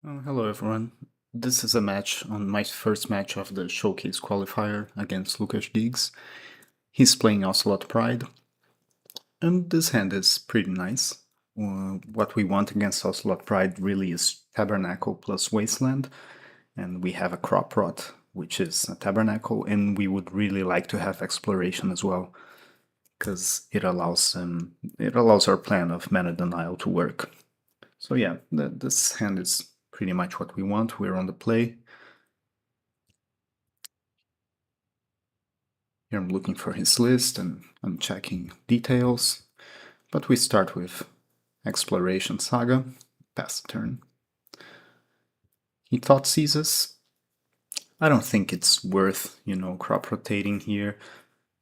Hello everyone. This is a match on my first match of the Showcase Qualifier against LucasG1ggs. He's playing Ocelot Pride, and this hand is pretty nice. What we want against Ocelot Pride really is Tabernacle plus Wasteland, and we have a Crop Rot, which is a Tabernacle, and we would really like to have Exploration as well, because it allows our plan of Mana Denial to work. So yeah, this hand is pretty much what we want. We're on the play. Here I'm looking for his list and I'm checking details, but we start with Exploration Saga, pass the turn. He thought seizes. I don't think it's worth, crop rotating here.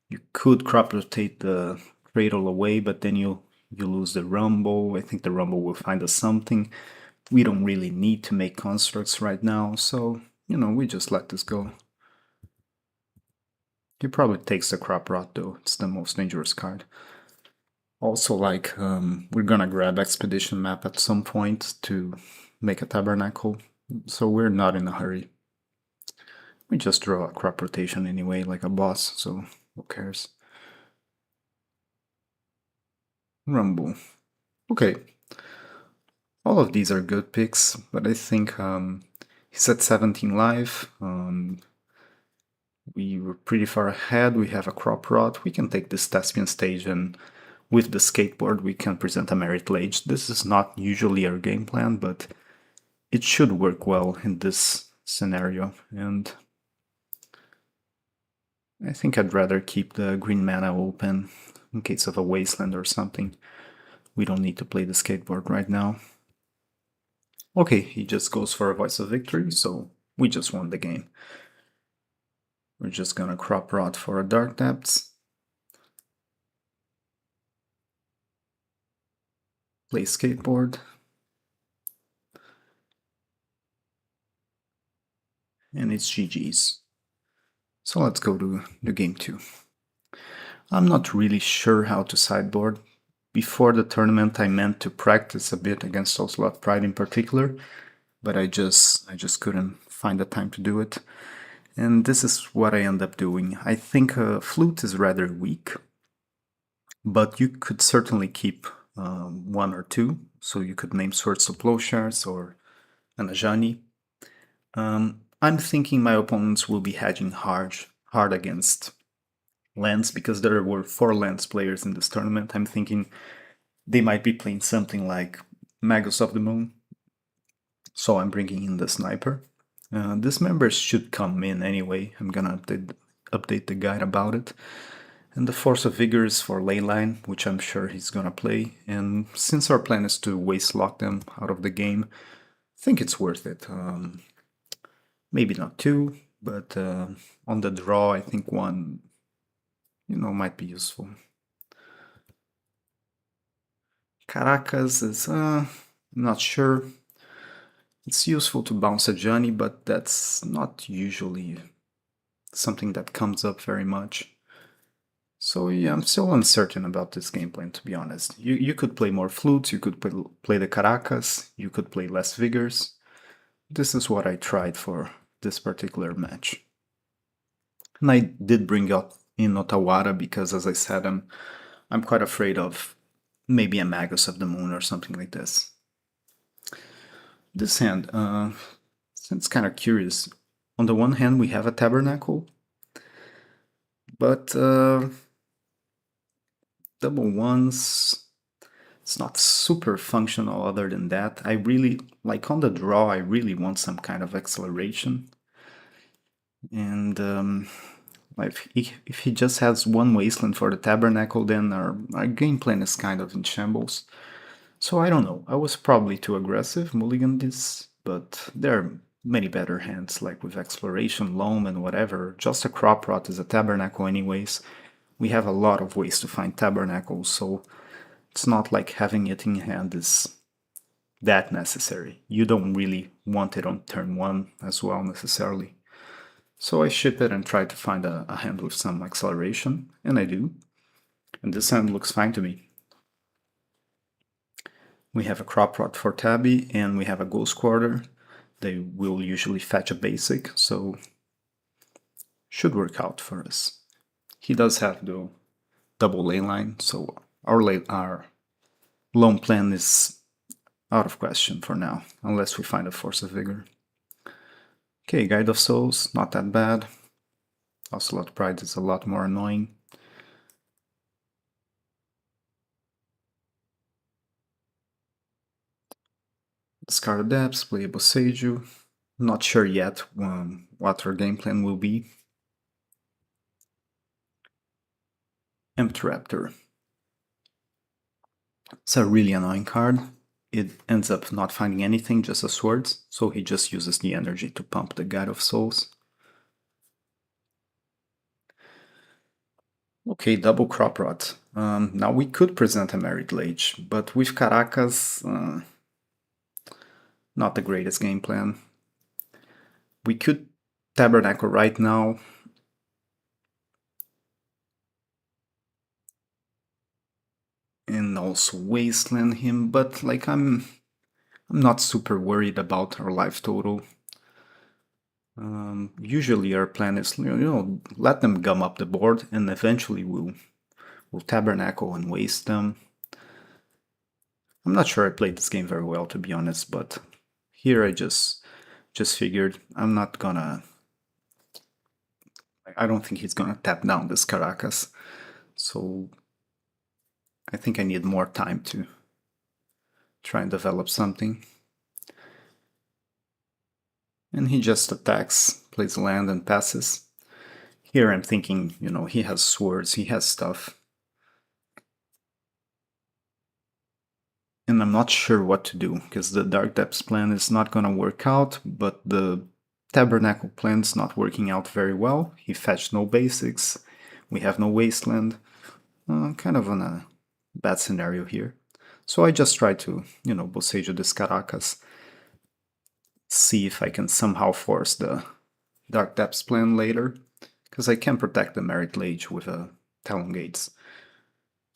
You could crop rotate the Cradle away, but then you lose the Rumble. I think the Rumble will find us something. We don't really need to make constructs right now, so, we just let this go. He probably takes the Crop Rot though, it's the most dangerous card. Also, we're gonna grab Expedition Map at some point to make a Tabernacle, so we're not in a hurry. We just draw a crop rotation anyway, like a boss, so who cares? Rumble. Okay. All of these are good picks, but I think he's at 17 life. We were pretty far ahead. We have a Crop Rot. We can take this Thespian stage, and with the skateboard, we can present a Merit Lage. This is not usually our game plan, but it should work well in this scenario. And I think I'd rather keep the green mana open in case of a wasteland or something. We don't need to play the skateboard right now. Okay, he just goes for a Voice of Victory, so we just won the game. We're just gonna Crop Rot for a Dark Depths. Play skateboard. And it's GG's. So let's go to the game 2. I'm not really sure how to sideboard. Before the tournament I meant to practice a bit against Ocelot Pride in particular, but I just couldn't find the time to do it. And this is what I end up doing. I think Flute is rather weak, but you could certainly keep one or two. So you could name Swords of Plowshares or an Ajani. I'm thinking my opponents will be hedging hard against lands because there were 4 lands players in this tournament. I'm thinking they might be playing something like Magus of the Moon. So I'm bringing in the Sniper. This member should come in anyway. I'm gonna update the guide about it. And the Force of Vigor is for Leyline, which I'm sure he's gonna play. And since our plan is to waste lock them out of the game, I think it's worth it. Maybe not 2, but on the draw, I think 1, might be useful. Caracas is, not sure. It's useful to bounce a Johnny, but that's not usually something that comes up very much. So yeah, I'm still uncertain about this game plan, to be honest. You could play more flutes, you could play the Caracas, you could play less Vigors. This is what I tried for this particular match. And I did bring up in Otawara because, as I said, I'm quite afraid of maybe a Magus of the Moon or something like this. This hand, it's kind of curious. On the one hand, we have a Tabernacle, but double ones, it's not super functional other than that. I really, like on the draw, I really want some kind of acceleration. And if he just has one Wasteland for the Tabernacle, then our game plan is kind of in shambles. So I don't know, I was probably too aggressive, mulligan this, but there are many better hands, like with Exploration, Loam, and whatever. Just a Crop Rot is a Tabernacle anyways. We have a lot of ways to find Tabernacles, so it's not like having it in hand is that necessary. You don't really want it on turn 1 as well, necessarily. So I ship it and try to find a hand with some acceleration, and I do. And this hand looks fine to me. We have a Crop Rot for Tabby, and we have a Ghost Quarter. they will usually fetch a basic, so should work out for us. He does have the double ley line, so our lone plan is out of question for now, unless we find a Force of Vigor. Okay, Guide of Souls, not that bad. Ocelot Pride is a lot more annoying. Discard Depths, play a Boseiju. Not sure yet what our game plan will be. Empty Raptor. It's a really annoying card. It ends up not finding anything, just a sword, so he just uses the energy to pump the Guide of Souls. Okay, double Crop Rot. Now we could present a Merit Lage, but with Caracas, not the greatest game plan. We could Tabernacle right now. And also Wasteland him, but like I'm not super worried about our life total. Usually our plan is, let them gum up the board, and eventually we'll Tabernacle and waste them. I'm not sure I played this game very well, to be honest, but here I just figured I'm not gonna... I don't think he's gonna tap down this Caracas, so I think I need more time to try and develop something. And he just attacks, plays land and passes. Here I'm thinking, he has swords, he has stuff. And I'm not sure what to do, because the Dark Depths plan is not gonna work out, but the Tabernacle plan's not working out very well. He fetched no basics, we have no Wasteland. Kind of on a bad scenario here. So I just try to, Boseiju this Caracas, see if I can somehow force the Dark Depths plan later, because I can protect the Merit Lage with a Talon Gates.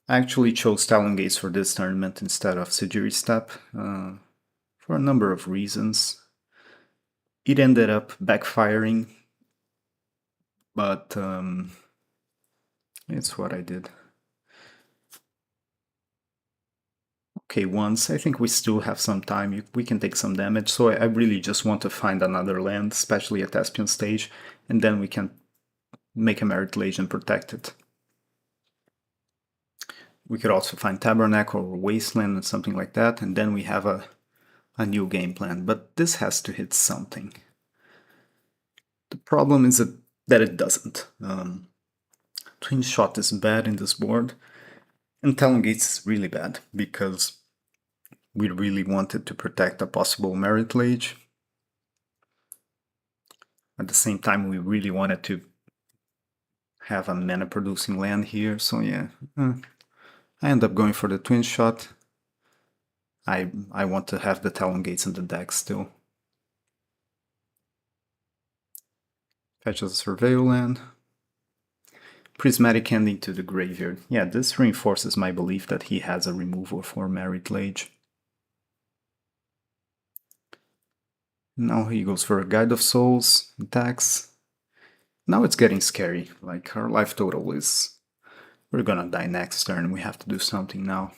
I actually chose Talon Gates for this tournament instead of Sejiri Step, for a number of reasons. It ended up backfiring, but it's what I did. Okay, once, I think we still have some time, we can take some damage, so I really just want to find another land, especially at Thespian stage, and then we can make a Merit Lage and protect it. We could also find Tabernacle or Wasteland and something like that, and then we have a new game plan, but this has to hit something. The problem is that it doesn't. Twin Shot is bad in this board, and Talon Gates is really bad, because we really wanted to protect a possible Merit Lage. At the same time, we really wanted to have a mana-producing land here, so yeah. I end up going for the Twin Shot. I want to have the Talon Gates in the deck still. Fetches a Surveil land. Prismatic Ending to the graveyard. Yeah, this reinforces my belief that he has a removal for Merit Lage. Now he goes for a Guide of Souls, attacks. Now it's getting scary, like our life total is... We're gonna die next turn, we have to do something now.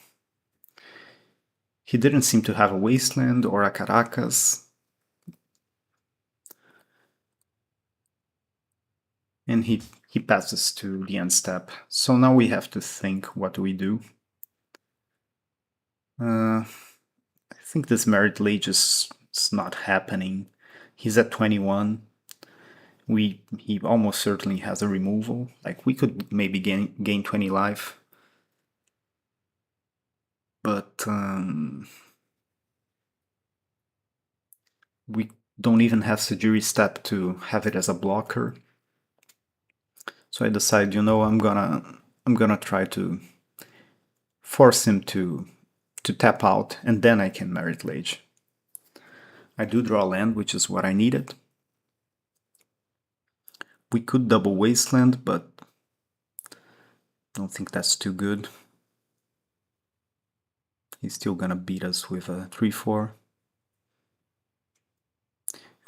He didn't seem to have a Wasteland or a Caracas. And he passes to the end step. So now we have to think, what do we do? I think this Merit Lage is not happening. He's at 21. He almost certainly has a removal. Like, we could maybe gain 20 life. But we don't even have Sejiri Step to have it as a blocker. So I decide, I'm gonna try to force him to tap out, and then I can Merit Lage. I do draw land, which is what I needed. We could double Wasteland, but I don't think that's too good. He's still gonna beat us with a 3-4.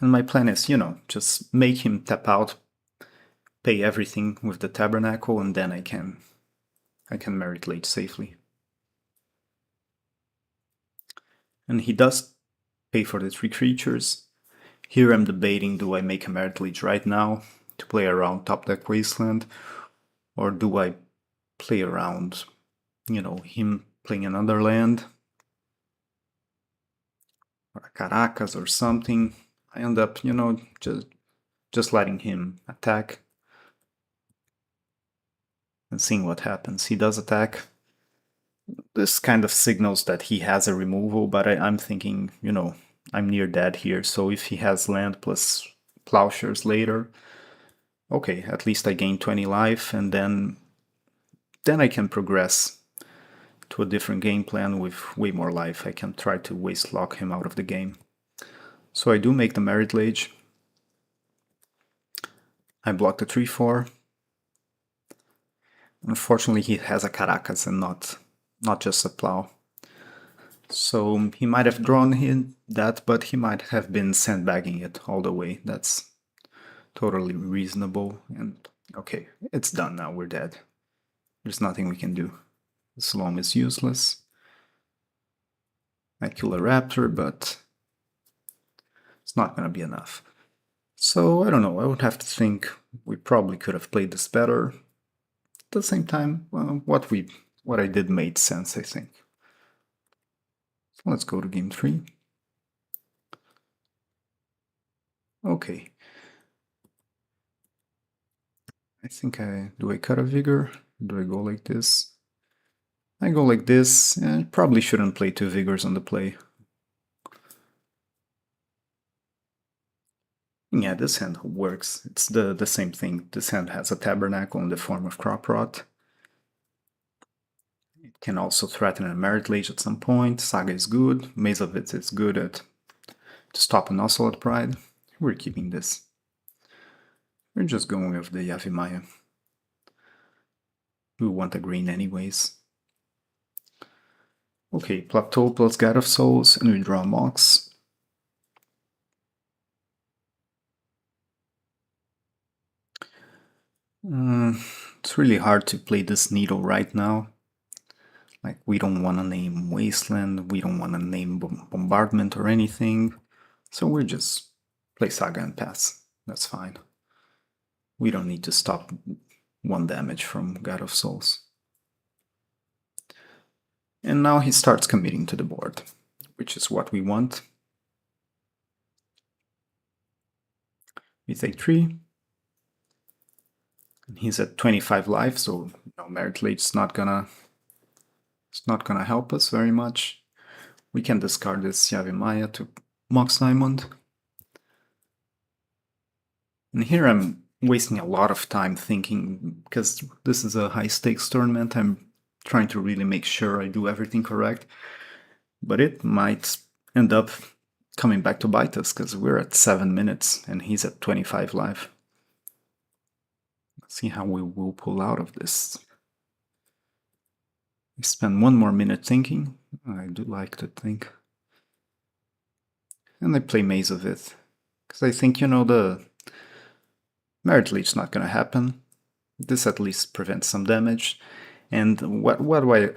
And my plan is, just make him tap out, pay everything with the Tabernacle, and then I can Merit Lage safely. And he does pay for the 3 creatures. Here I'm debating, do I make a Merit Lage right now to play around top deck Wasteland, or do I play around, him playing another land, or a Caracas or something. I end up, just letting him attack and seeing what happens. He does attack. This kind of signals that he has a removal, but I'm thinking, I'm near dead here, so if he has land plus Plowshares later, okay, at least I gain 20 life, and then I can progress to a different game plan with way more life. I can try to waste lock him out of the game. So I do make the Merit Lage. I block the 3/4. Unfortunately, he has a Caracas and not just a Plow. So he might have drawn that, but he might have been sandbagging it all the way. That's totally reasonable. And okay, it's done now. We're dead. There's nothing we can do. The Sloam is useless. I kill a Raptor, but it's not going to be enough. So I don't know. I would have to think we probably could have played this better. At the same time, well, what I did made sense, I think. So let's go to game 3. Okay. I think do I cut a Vigor? Do I go like this? I go like this. I probably shouldn't play 2 Vigors on the play. Yeah, this hand works. It's the same thing. This hand has a Tabernacle in the form of Crop Rot. It can also threaten a Merit Lage at some point. Saga is good. Maze of It is good to stop an Ocelot Pride. We're keeping this. We're just going with the Yavimaya. We want a green anyways. Okay, Plateau plus God of Souls, and we draw Mox. It's really hard to play this Needle right now. Like, we don't want to name Wasteland, we don't want to name Bombardment or anything. So we just play Saga and pass. That's fine. We don't need to stop 1 damage from God of Souls. And now he starts committing to the board, which is what we want. We take 3. And he's at 25 life, so Merit Lage is not gonna help us very much. We can discard this Yavimaya to Mox Diamond. And here I'm wasting a lot of time thinking, because this is a high stakes tournament. I'm trying to really make sure I do everything correct. But it might end up coming back to bite us, because we're at 7 minutes and he's at 25 life. Let's see how we will pull out of this. We spend 1 more minute thinking. I do like to think. And I play Maze of It, because I think, the Merit Lage is not going to happen. This at least prevents some damage. And what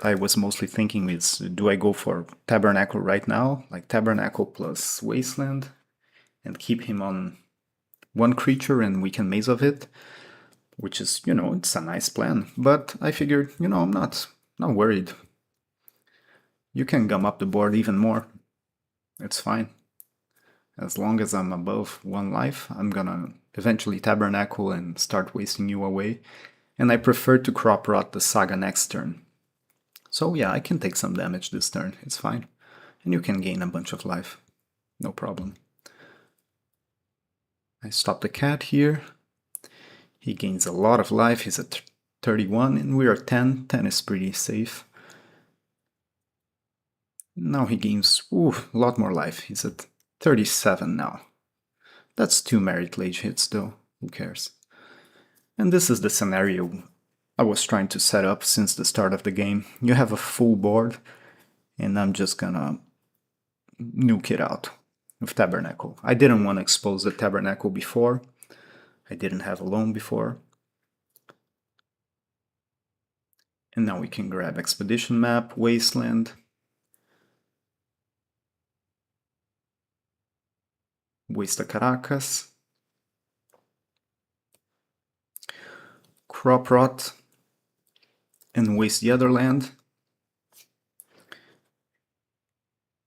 I was mostly thinking is, do I go for Tabernacle right now? Like Tabernacle plus Wasteland, and keep him on 1 creature and we can Maze of It, which is, it's a nice plan. But I figured, I'm not worried. You can gum up the board even more. It's fine. As long as I'm above 1 life, I'm gonna eventually Tabernacle and start wasting you away. And I prefer to Crop Rot the Saga next turn. So yeah, I can take some damage this turn, it's fine. And you can gain a bunch of life, no problem. I stop the cat here. He gains a lot of life, he's at 31 and we are 10. 10 is pretty safe. Now he gains a lot more life, he's at 37 now. That's 2 Merit Lage hits though, who cares. And this is the scenario I was trying to set up since the start of the game. You have a full board, and I'm just gonna nuke it out. with Tabernacle. I didn't want to expose the Tabernacle before. I didn't have a loan before. And now we can grab Expedition Map, Wasteland, waste the Caracas, Crop Rot, and waste the other land.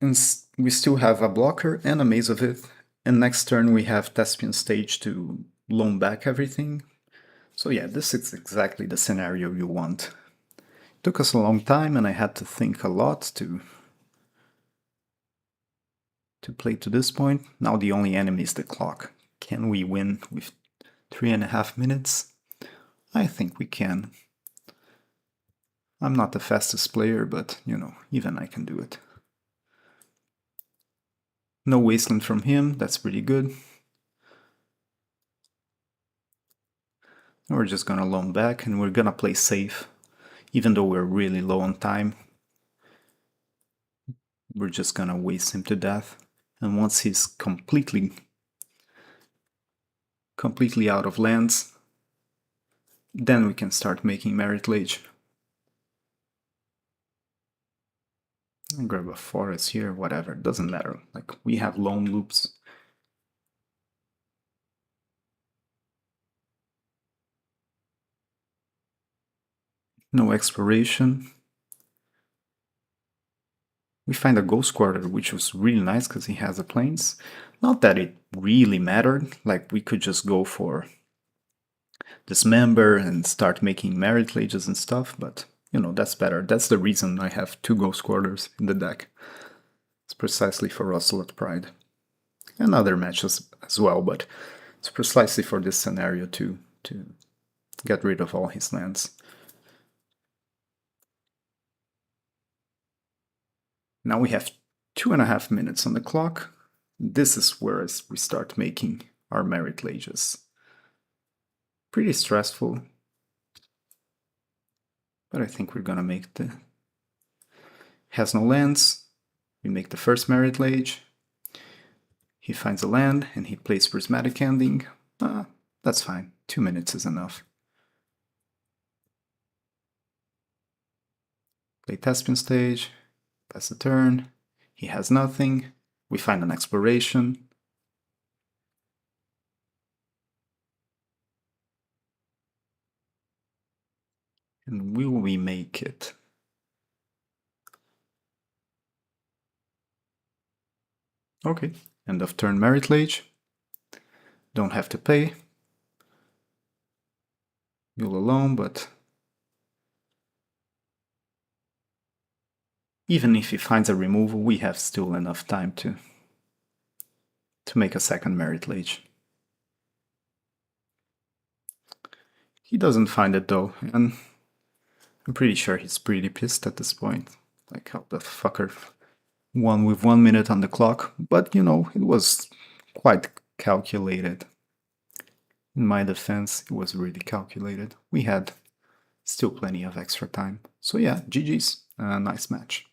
And we still have a blocker and a Maze of It. And next turn we have Thespian Stage to loan back everything. So yeah, this is exactly the scenario you want. It took us a long time and I had to think a lot to play to this point. Now the only enemy is the clock. Can we win with 3.5 minutes? I think we can. I'm not the fastest player, but you know, even I can do it. No wasteland from him, that's pretty good. We're just gonna loan back and we're gonna play safe. Even though we're really low on time, we're just gonna waste him to death. And once he's completely out of lands, then we can start making Merit Lage. And grab a forest here, whatever, doesn't matter. Like, we have loan loops. No exploration. We find a Ghost Quarter, which was really nice because he has a plains. Not that it really mattered, like we could just go for Dismember and start making Merit Lages and stuff, but you know, that's better. That's the reason I have 2 Ghost Quarters in the deck. It's precisely for Ocelot Pride. And other matches as well, but it's precisely for this scenario to get rid of all his lands. Now we have 2.5 minutes on the clock. This is where we start making our Merit Lages. Pretty stressful, but I think we're gonna make the... Has no lands. We make the first Merit Lage. He finds a land and he plays Prismatic Ending. That's fine. 2 minutes is enough. Play Thespian Stage. Pass the turn. He has nothing. We find an exploration. And will we make it? Okay, end of turn Merit Lage. Don't have to pay. You'll alone, but even if he finds a removal, we have still enough time to make a second Merit Lage. He doesn't find it though, and I'm pretty sure he's pretty pissed at this point. Like, how the fucker won with 1 minute on the clock, but you know, it was quite calculated. In my defense, it was really calculated. We had still plenty of extra time. So yeah, GG's, nice match.